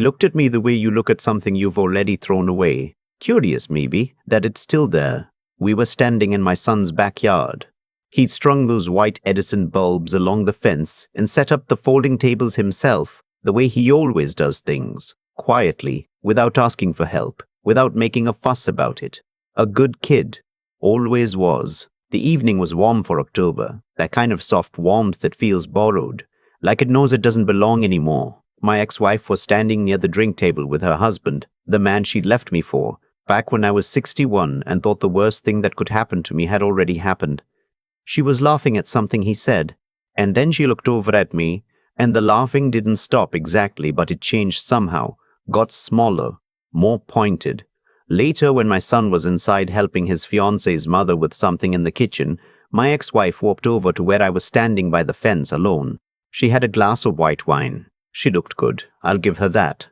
He looked at me the way you look at something you've already thrown away. Curious, maybe, that it's still there. We were standing in my son's backyard. He'd strung those white Edison bulbs along the fence and set up the folding tables himself, the way he always does things, quietly, without asking for help, without making a fuss about it. A good kid. Always was. The evening was warm for October, that kind of soft warmth that feels borrowed, like it knows it doesn't belong anymore. My ex-wife was standing near the drink table with her husband, the man she'd left me for, back when I was 61 and thought the worst thing that could happen to me had already happened. She was laughing at something he said, and then she looked over at me, and the laughing didn't stop exactly, but it changed somehow, got smaller, more pointed. Later, when my son was inside helping his fiance's mother with something in the kitchen, my ex-wife walked over to where I was standing by the fence alone. She had a glass of white wine. She looked good, I'll give her that.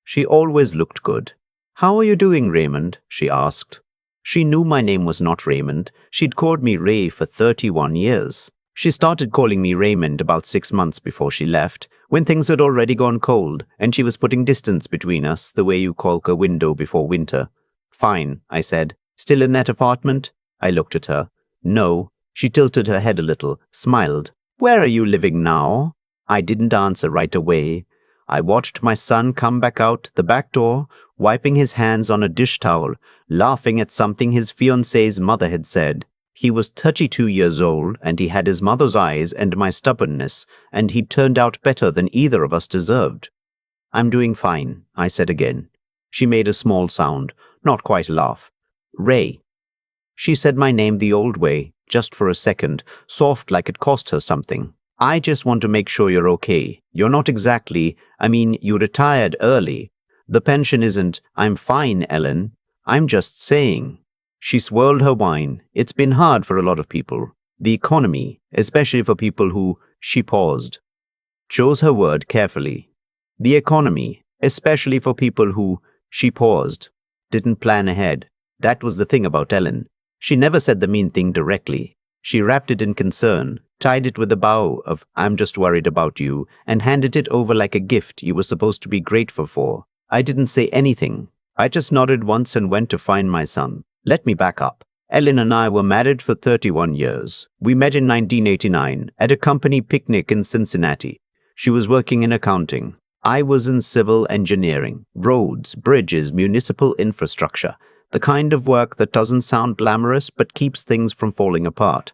She always looked good. "How are you doing, Raymond?" she asked. She knew my name was not Raymond. She'd called me Ray for 31 years. She started calling me Raymond about 6 months before she left, when things had already gone cold, and she was putting distance between us the way you caulk a window before winter. "Fine," I said. "Still in that apartment?" I looked at her. "No." She tilted her head a little, smiled. "Where are you living now?" I didn't answer right away. I watched my son come back out the back door, wiping his hands on a dish towel, laughing at something his fiancée's mother had said. He was 32 years old, and he had his mother's eyes and my stubbornness, and he'd turned out better than either of us deserved. "I'm doing fine," I said again. She made a small sound, not quite a laugh. "Ray." She said my name the old way, just for a second, soft like it cost her something. "I just want to make sure you're okay. You're not exactly, you retired early. The pension isn't, 'I'm fine, Ellen.' I'm just saying." She swirled her wine. "It's been hard for a lot of people. The economy, especially for people who—" She paused. Chose her word carefully. "The economy, especially for people who—" She paused. Didn't plan ahead. That was the thing about Ellen. She never said the mean thing directly. She wrapped it in concern, tied it with a bow of "I'm just worried about you," and handed it over like a gift you were supposed to be grateful for. I didn't say anything. I just nodded once and went to find my son. Let me back up. Ellen and I were married for 31 years. We met in 1989 at a company picnic in Cincinnati. She was working in accounting. I was in civil engineering, roads, bridges, municipal infrastructure, the kind of work that doesn't sound glamorous but keeps things from falling apart.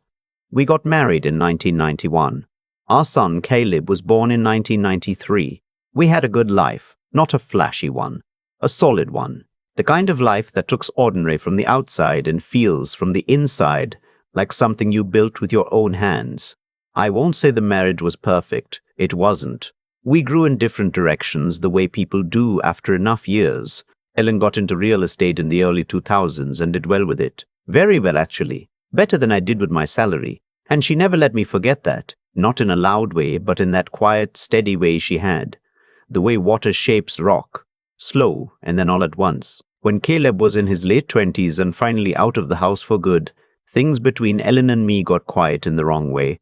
We got married in 1991. Our son, Caleb, was born in 1993. We had a good life, not a flashy one, a solid one, the kind of life that looks ordinary from the outside and feels from the inside like something you built with your own hands. I won't say the marriage was perfect. It wasn't. We grew in different directions the way people do after enough years. Ellen got into real estate in the early 2000s and did well with it. Very well, actually. Better than I did with my salary. And she never let me forget that. Not in a loud way, but in that quiet, steady way she had. The way water shapes rock. Slow, and then all at once. When Caleb was in his late 20s and finally out of the house for good, things between Ellen and me got quiet in the wrong way.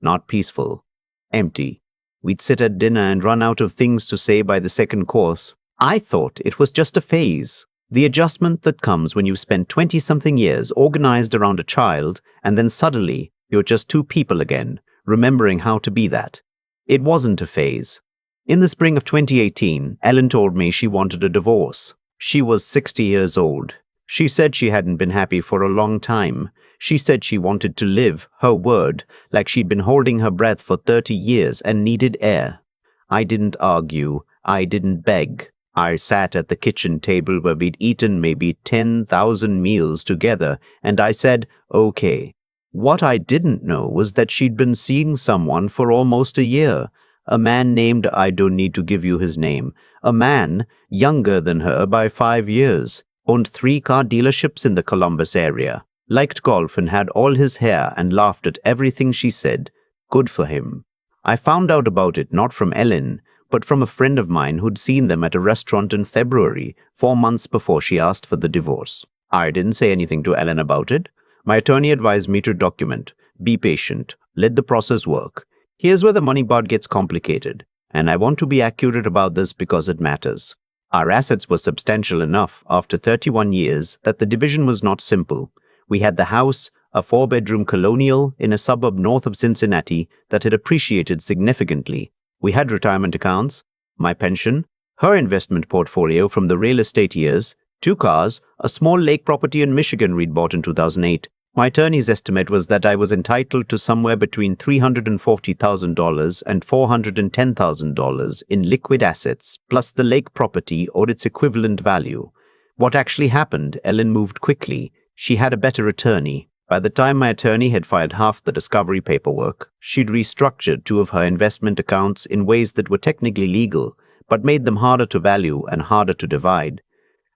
Not peaceful. Empty. We'd sit at dinner and run out of things to say by the second course. I thought it was just a phase. The adjustment that comes when you've spent 20-something years organized around a child, and then suddenly you're just two people again, remembering how to be that. It wasn't a phase. In the spring of 2018, Ellen told me she wanted a divorce. She was 60 years old. She said she hadn't been happy for a long time. She said she wanted to live, her word, like she'd been holding her breath for 30 years and needed air. I didn't argue. I didn't beg. I sat at the kitchen table where we'd eaten maybe 10,000 meals together, and I said, okay. What I didn't know was that she'd been seeing someone for almost a year. A man named, I don't need to give you his name, a man younger than her by 5 years, owned 3 car dealerships in the Columbus area, liked golf and had all his hair and laughed at everything she said. Good for him. I found out about it not from Ellen, but from a friend of mine who'd seen them at a restaurant in February, 4 months before she asked for the divorce. I didn't say anything to Ellen about it. My attorney advised me to document, be patient, let the process work. Here's where the money part gets complicated. and I want to be accurate about this because it matters. Our assets were substantial enough after 31 years that the division was not simple. We had the house, a 4-bedroom colonial in a suburb north of Cincinnati that had appreciated significantly. We had retirement accounts, my pension, her investment portfolio from the real estate years, 2 cars, a small lake property in Michigan we'd bought in 2008. My attorney's estimate was that I was entitled to somewhere between $340,000 and $410,000 in liquid assets, plus the lake property or its equivalent value. What actually happened, Ellen moved quickly. She had a better attorney. By the time my attorney had filed half the discovery paperwork, she'd restructured 2 of her investment accounts in ways that were technically legal, but made them harder to value and harder to divide.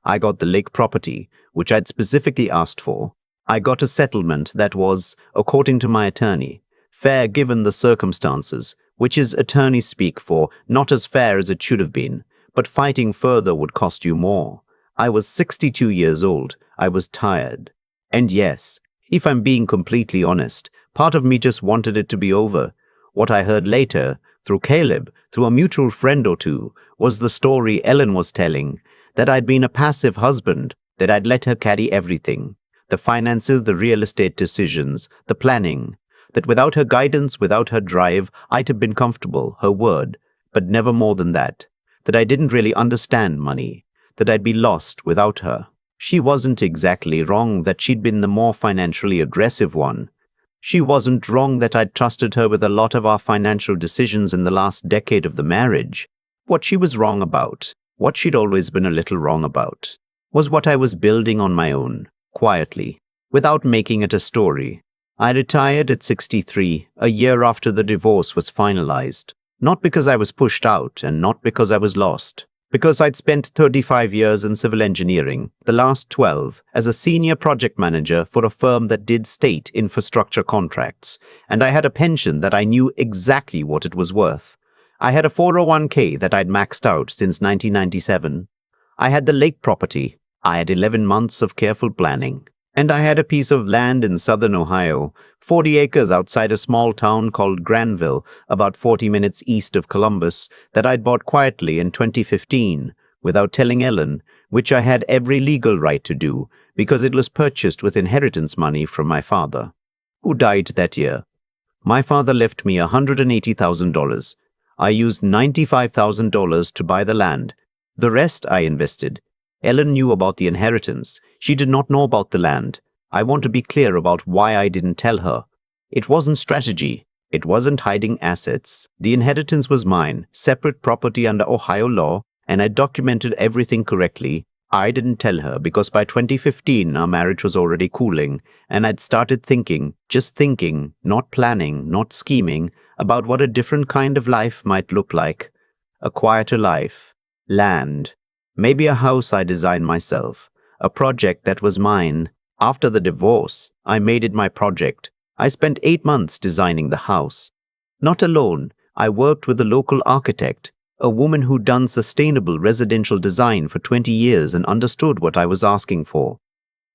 I got the lake property, which I'd specifically asked for. I got a settlement that was, according to my attorney, fair given the circumstances, which is attorney speak for not as fair as it should have been, but fighting further would cost you more. I was 62 years old. I was tired. And yes, if I'm being completely honest, part of me just wanted it to be over. What I heard later, through Caleb, through a mutual friend or two, was the story Ellen was telling, that I'd been a passive husband, that I'd let her carry everything. The finances, the real estate decisions, the planning, that without her guidance, without her drive, I'd have been comfortable, her word, but never more than that I didn't really understand money, that I'd be lost without her. She wasn't exactly wrong that she'd been the more financially aggressive one. She wasn't wrong that I'd trusted her with a lot of our financial decisions in the last decade of the marriage. What she was wrong about, what she'd always been a little wrong about, was what I was building on my own. Quietly, without making it a story. I retired at 63, a year after the divorce was finalized. Not because I was pushed out and not because I was lost. Because I'd spent 35 years in civil engineering, the last 12 as a senior project manager for a firm that did state infrastructure contracts, and I had a pension that I knew exactly what it was worth. I had a 401k that I'd maxed out since 1997. I had the lake property. I had 11 months of careful planning. And I had a piece of land in southern Ohio, 40 acres outside a small town called Granville, about 40 minutes east of Columbus, that I'd bought quietly in 2015, without telling Ellen, which I had every legal right to do, because it was purchased with inheritance money from my father, who died that year. My father left me $180,000. I used $95,000 to buy the land. The rest I invested. Ellen knew about the inheritance. She did not know about the land. I want to be clear about why I didn't tell her. It wasn't strategy. It wasn't hiding assets. The inheritance was mine, separate property under Ohio law, and I documented everything correctly. I didn't tell her because by 2015 our marriage was already cooling, and I'd started thinking, just thinking, not planning, not scheming, about what a different kind of life might look like. A quieter life. Land. Maybe a house I designed myself. A project that was mine. After the divorce, I made it my project. I spent 8 months designing the house. Not alone, I worked with a local architect, a woman who'd done sustainable residential design for 20 years and understood what I was asking for.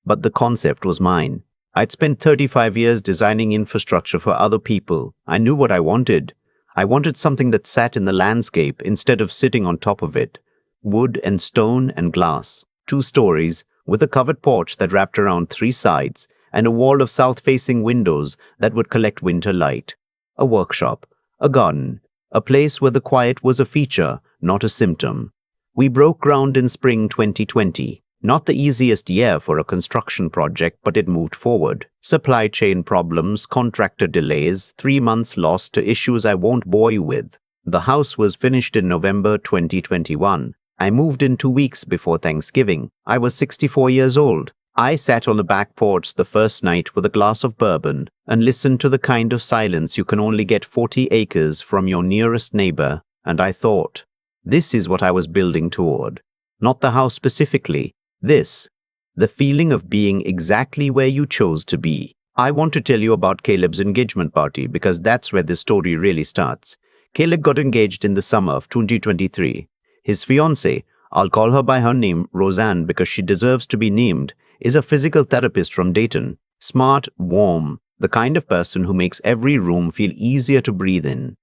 But the concept was mine. I'd spent 35 years designing infrastructure for other people. I knew what I wanted. I wanted something that sat in the landscape instead of sitting on top of it. Wood and stone and glass, 2 stories, with a covered porch that wrapped around 3 sides, and a wall of south-facing windows that would collect winter light. A workshop, a garden, a place where the quiet was a feature, not a symptom. We broke ground in spring 2020. Not the easiest year for a construction project, but it moved forward. Supply chain problems, contractor delays, 3 months lost to issues I won't bore you with. The house was finished in November 2021. I moved in 2 weeks before Thanksgiving. I was 64 years old. I sat on the back porch the first night with a glass of bourbon and listened to the kind of silence you can only get 40 acres from your nearest neighbor, and I thought, this is what I was building toward. Not the house specifically. This. The feeling of being exactly where you chose to be. I want to tell you about Caleb's engagement party because that's where this story really starts. Caleb got engaged in the summer of 2023. His fiancée, I'll call her by her name, Roseanne, because she deserves to be named, is a physical therapist from Dayton. Smart, warm, the kind of person who makes every room feel easier to breathe in.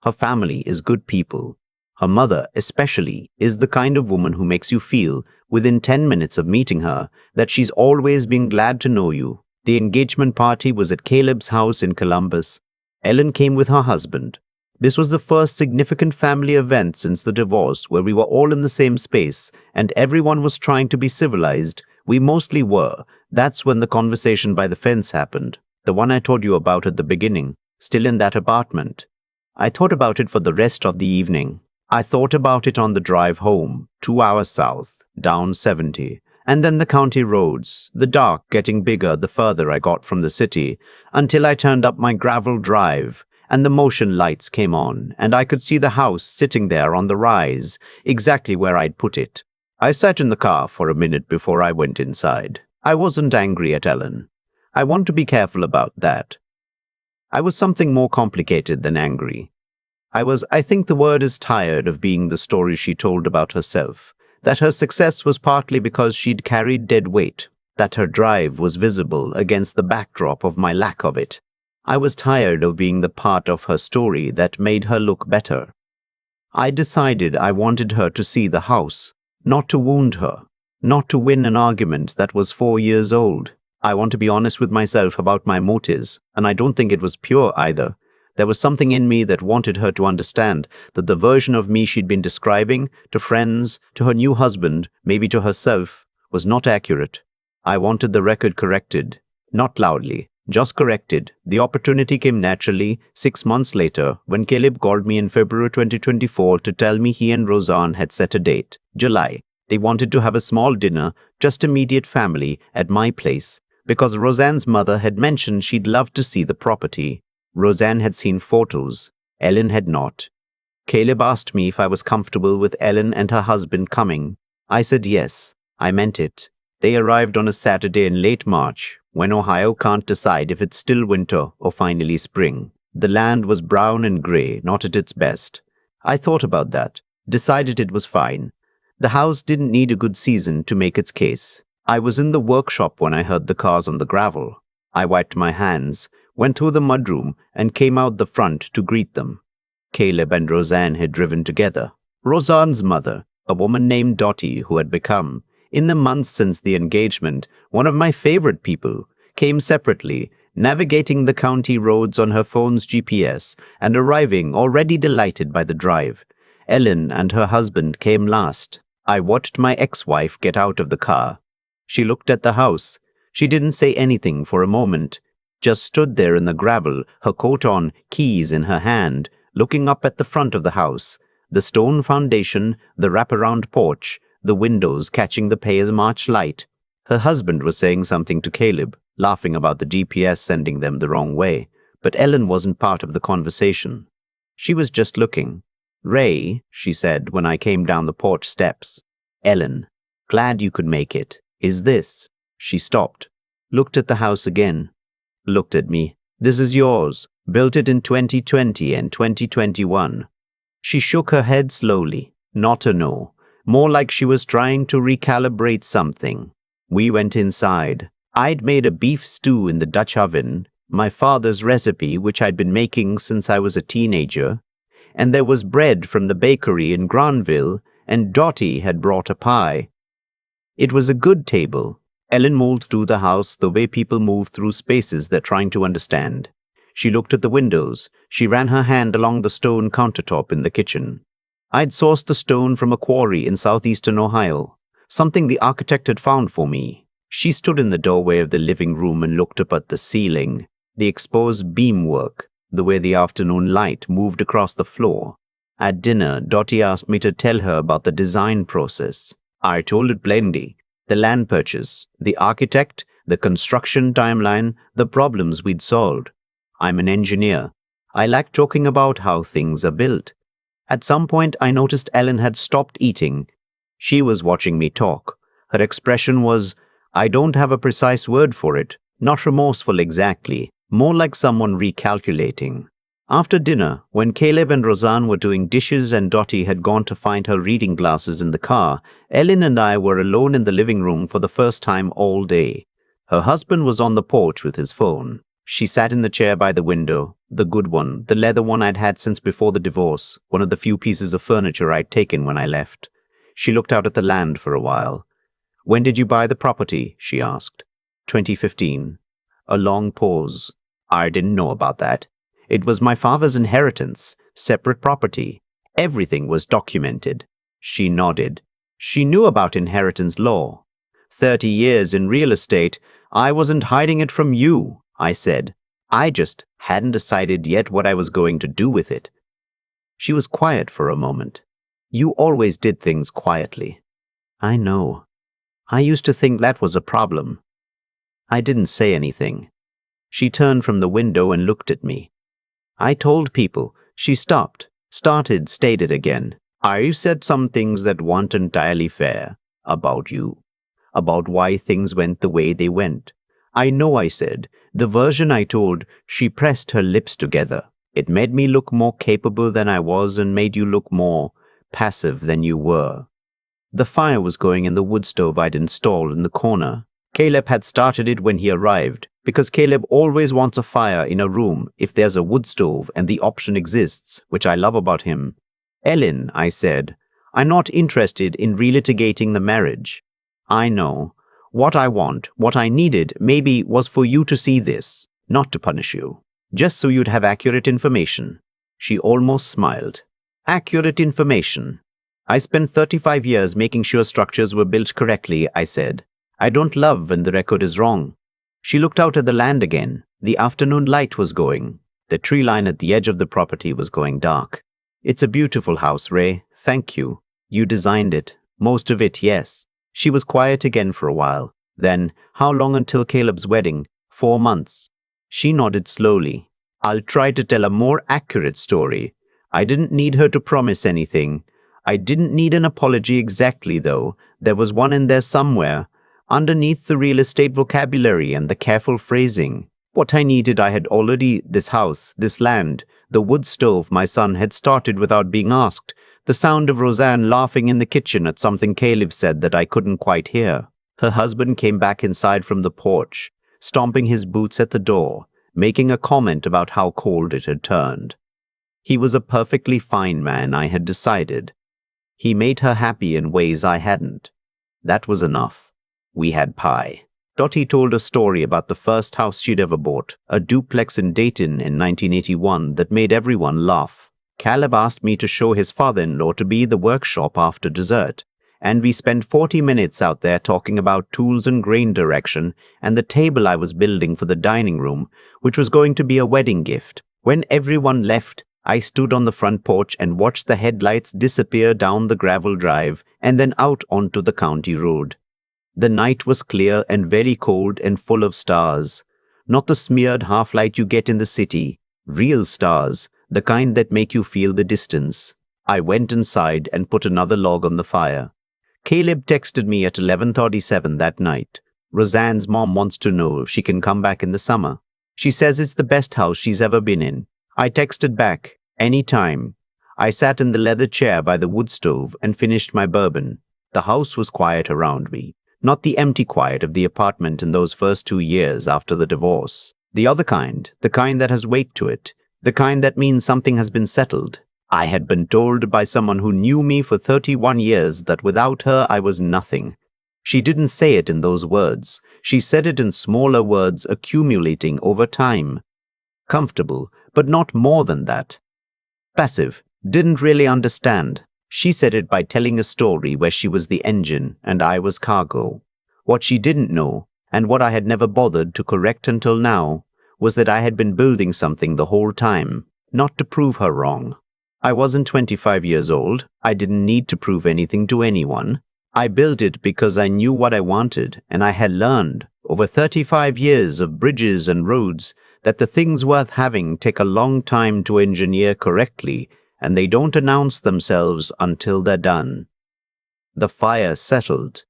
Her family is good people. Her mother, especially, is the kind of woman who makes you feel, within 10 minutes of meeting her, that she's always been glad to know you. The engagement party was at Caleb's house in Columbus. Ellen came with her husband. This was the first significant family event since the divorce where we were all in the same space and everyone was trying to be civilized. We mostly were. That's when the conversation by the fence happened. The one I told you about at the beginning. Still in that apartment. I thought about it for the rest of the evening. I thought about it on the drive home, 2 hours south, down 70, and then the county roads, the dark getting bigger the further I got from the city, until I turned up my gravel drive, and the motion lights came on, and I could see the house sitting there on the rise, exactly where I'd put it. I sat in the car for a minute before I went inside. I wasn't angry at Ellen. I want to be careful about that. I was something more complicated than angry. I think the word is tired of being the story she told about herself, that her success was partly because she'd carried dead weight, that her drive was visible against the backdrop of my lack of it. I was tired of being the part of her story that made her look better. I decided I wanted her to see the house, not to wound her, not to win an argument that was 4 years old. I want to be honest with myself about my motives, and I don't think it was pure either. There was something in me that wanted her to understand that the version of me she'd been describing, to friends, to her new husband, maybe to herself, was not accurate. I wanted the record corrected. Not loudly, just corrected. The opportunity came naturally 6 months later when Caleb called me in February 2024 to tell me he and Roseanne had set a date, July. They wanted to have a small dinner, just immediate family, at my place, because Roseanne's mother had mentioned she'd love to see the property. Roseanne had seen photos. Ellen had not. Caleb asked me if I was comfortable with Ellen and her husband coming. I said yes. I meant it. They arrived on a Saturday in late March, when Ohio can't decide if it's still winter or finally spring. The land was brown and gray, not at its best. I thought about that, decided it was fine. The house didn't need a good season to make its case. I was in the workshop when I heard the cars on the gravel. I wiped my hands, went through the mudroom, and came out the front to greet them. Caleb and Roseanne had driven together. Roseanne's mother, a woman named Dottie who had become, in the months since the engagement, one of my favorite people, came separately, navigating the county roads on her phone's GPS and arriving already delighted by the drive. Ellen and her husband came last. I watched my ex-wife get out of the car. She looked at the house. She didn't say anything for a moment, just stood there in the gravel, her coat on, keys in her hand, looking up at the front of the house, the stone foundation, the wraparound porch, the windows catching the pale March light. Her husband was saying something to Caleb, laughing about the GPS sending them the wrong way, but Ellen wasn't part of the conversation. She was just looking. "Ray," she said when I came down the porch steps. "Ellen, glad you could make it. Is this?" She stopped, looked at the house again. Looked at me. "This is yours. Built it in 2020 and 2021. She shook her head slowly. Not a no. More like she was trying to recalibrate something. We went inside. I'd made a beef stew in the Dutch oven, my father's recipe which I'd been making since I was a teenager, and there was bread from the bakery in Granville, and Dottie had brought a pie. It was a good table. Ellen moved through the house the way people move through spaces they're trying to understand. She looked at the windows. She ran her hand along the stone countertop in the kitchen. I'd sourced the stone from a quarry in southeastern Ohio, something the architect had found for me. She stood in the doorway of the living room and looked up at the ceiling, the exposed beamwork, the way the afternoon light moved across the floor. At dinner, Dottie asked me to tell her about the design process. I told it plainly. The land purchase, the architect, the construction timeline, the problems we'd solved. I'm an engineer. I like talking about how things are built. At some point, I noticed Ellen had stopped eating. She was watching me talk. Her expression was, I don't have a precise word for it, not remorseful exactly, more like someone recalculating. After dinner, when Caleb and Roseanne were doing dishes and Dottie had gone to find her reading glasses in the car, Ellen and I were alone in the living room for the first time all day. Her husband was on the porch with his phone. She sat in the chair by the window, the good one, the leather one I'd had since before the divorce, one of the few pieces of furniture I'd taken when I left. She looked out at the land for a while. "When did you buy the property?" she asked. 2015. A long pause. I didn't know about that. It was my father's inheritance, separate property. Everything was documented. She nodded. She knew about inheritance law. 30 years in real estate. I wasn't hiding it from you, I said. I just hadn't decided yet what I was going to do with it. She was quiet for a moment. You always did things quietly. I know. I used to think that was a problem. I didn't say anything. She turned from the window and looked at me. I told people. She stopped, stated again. I said some things that weren't entirely fair about you, about why things went the way they went. I know, I said. The version I told, she pressed her lips together. It made me look more capable than I was and made you look more passive than you were. The fire was going in the wood stove I'd installed in the corner. Caleb had started it when he arrived, because Caleb always wants a fire in a room if there's a wood stove and the option exists, which I love about him. Ellen, I said, I'm not interested in relitigating the marriage. I know. What I want, what I needed, maybe, was for you to see this, not to punish you. Just so you'd have accurate information. She almost smiled. Accurate information. I spent 35 years making sure structures were built correctly, I said. I don't love when the record is wrong. She looked out at the land again. The afternoon light was going. The tree line at the edge of the property was going dark. It's a beautiful house, Ray. Thank you. You designed it. Most of it, yes. She was quiet again for a while. Then, how long until Caleb's wedding? 4 months. She nodded slowly. I'll try to tell a more accurate story. I didn't need her to promise anything. I didn't need an apology exactly, though. There was one in there somewhere, underneath the real estate vocabulary and the careful phrasing. What I needed I had already: this house, this land, the wood stove my son had started without being asked, the sound of Roseanne laughing in the kitchen at something Caleb said that I couldn't quite hear. Her husband came back inside from the porch, stomping his boots at the door, making a comment about how cold it had turned. He was a perfectly fine man, I had decided. He made her happy in ways I hadn't. That was enough. We had pie. Dottie told a story about the first house she'd ever bought, a duplex in Dayton in 1981 that made everyone laugh. Caleb asked me to show his father-in-law to be the workshop after dessert, and we spent 40 minutes out there talking about tools and grain direction and the table I was building for the dining room, which was going to be a wedding gift. When everyone left, I stood on the front porch and watched the headlights disappear down the gravel drive and then out onto the county road. The night was clear and very cold and full of stars. Not the smeared half-light you get in the city. Real stars, the kind that make you feel the distance. I went inside and put another log on the fire. Caleb texted me at 11:37 that night. Roseanne's mom wants to know if she can come back in the summer. She says it's the best house she's ever been in. I texted back, anytime. I sat in the leather chair by the wood stove and finished my bourbon. The house was quiet around me. Not the empty quiet of the apartment in those first 2 years after the divorce. The other kind, the kind that has weight to it, the kind that means something has been settled. I had been told by someone who knew me for 31 years that without her I was nothing. She didn't say it in those words. She said it in smaller words accumulating over time. Comfortable, but not more than that. Passive, didn't really understand. She said it by telling a story where she was the engine and I was cargo. What she didn't know, and what I had never bothered to correct until now, was that I had been building something the whole time, not to prove her wrong. I wasn't 25 years old. I didn't need to prove anything to anyone. I built it because I knew what I wanted, and I had learned, over 35 years of bridges and roads, that the things worth having take a long time to engineer correctly, and they don't announce themselves until they're done. The fire settled.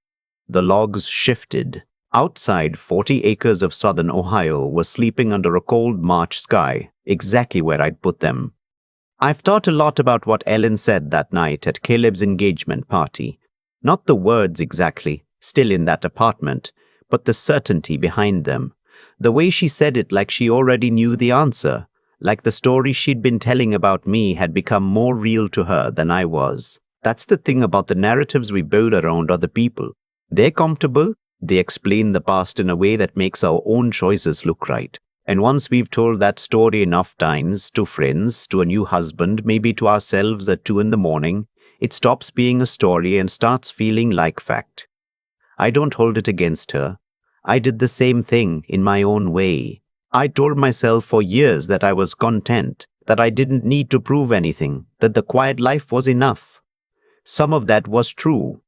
The logs shifted. Outside, 40 acres of southern Ohio were sleeping under a cold March sky, exactly where I'd put them. I've thought a lot about what Ellen said that night at Caleb's engagement party. Not the words exactly, still in that apartment, but the certainty behind them. The way she said it like she already knew the answer, like the story she'd been telling about me had become more real to her than I was. That's the thing about the narratives we build around other people. They're comfortable, they explain the past in a way that makes our own choices look right. And once we've told that story enough times, to friends, to a new husband, maybe to ourselves at 2 in the morning, it stops being a story and starts feeling like fact. I don't hold it against her. I did the same thing in my own way. I told myself for years that I was content, that I didn't need to prove anything, that the quiet life was enough. Some of that was true.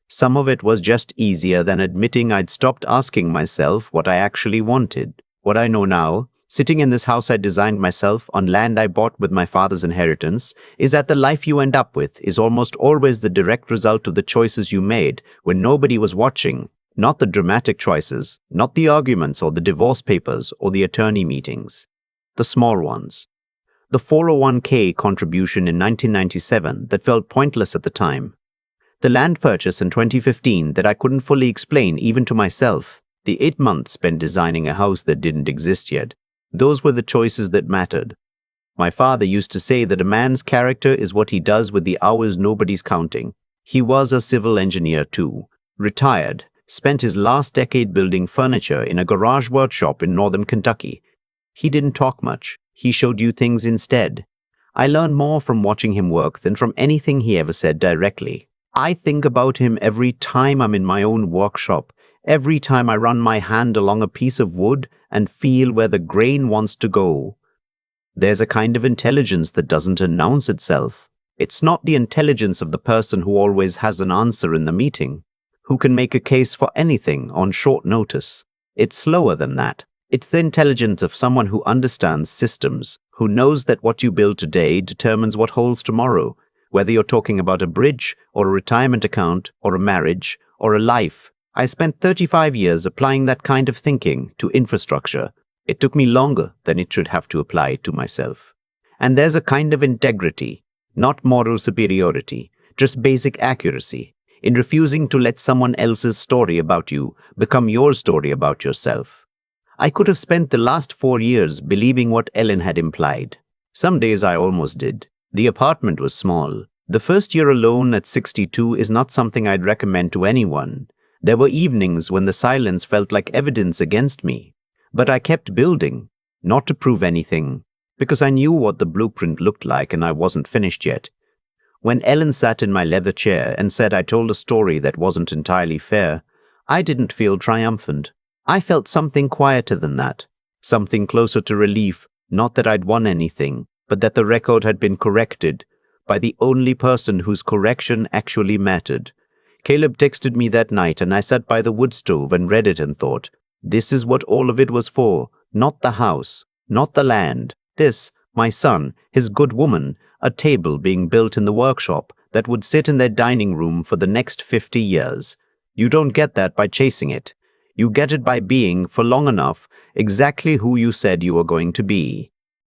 Some of it was just easier than admitting I'd stopped asking myself what I actually wanted. What I know now, sitting in this house I designed myself on land I bought with my father's inheritance, is that the life you end up with is almost always the direct result of the choices you made when nobody was watching. Not the dramatic choices, not the arguments or the divorce papers or the attorney meetings. The small ones. The 401k contribution in 1997 that felt pointless at the time. The land purchase in 2015 that I couldn't fully explain even to myself. The 8 months spent designing a house that didn't exist yet. Those were the choices that mattered. My father used to say that a man's character is what he does with the hours nobody's counting. He was a civil engineer too, retired, spent his last decade building furniture in a garage workshop in northern Kentucky. He didn't talk much. He showed you things instead. I learned more from watching him work than from anything he ever said directly. I think about him every time I'm in my own workshop, every time I run my hand along a piece of wood and feel where the grain wants to go. There's a kind of intelligence that doesn't announce itself. It's not the intelligence of the person who always has an answer in the meeting, who can make a case for anything on short notice. It's slower than that. It's the intelligence of someone who understands systems, who knows that what you build today determines what holds tomorrow, whether you're talking about a bridge or a retirement account or a marriage or a life. I spent 35 years applying that kind of thinking to infrastructure. It took me longer than it should have to apply it to myself. And there's a kind of integrity, not moral superiority, just basic accuracy, in refusing to let someone else's story about you become your story about yourself. I could have spent the last 4 years believing what Ellen had implied. Some days I almost did. The apartment was small. The first year alone at 62 is not something I'd recommend to anyone. There were evenings when the silence felt like evidence against me. But I kept building, not to prove anything, because I knew what the blueprint looked like and I wasn't finished yet. When Ellen sat in my leather chair and said I told a story that wasn't entirely fair, I didn't feel triumphant. I felt something quieter than that, something closer to relief, not that I'd won anything, but that the record had been corrected by the only person whose correction actually mattered. Caleb texted me that night and I sat by the wood stove and read it and thought, this is what all of it was for, not the house, not the land. This, my son, his good woman, a table being built in the workshop that would sit in their dining room for the next 50 years. You don't get that by chasing it. You get it by being, for long enough, exactly who you said you were going to be.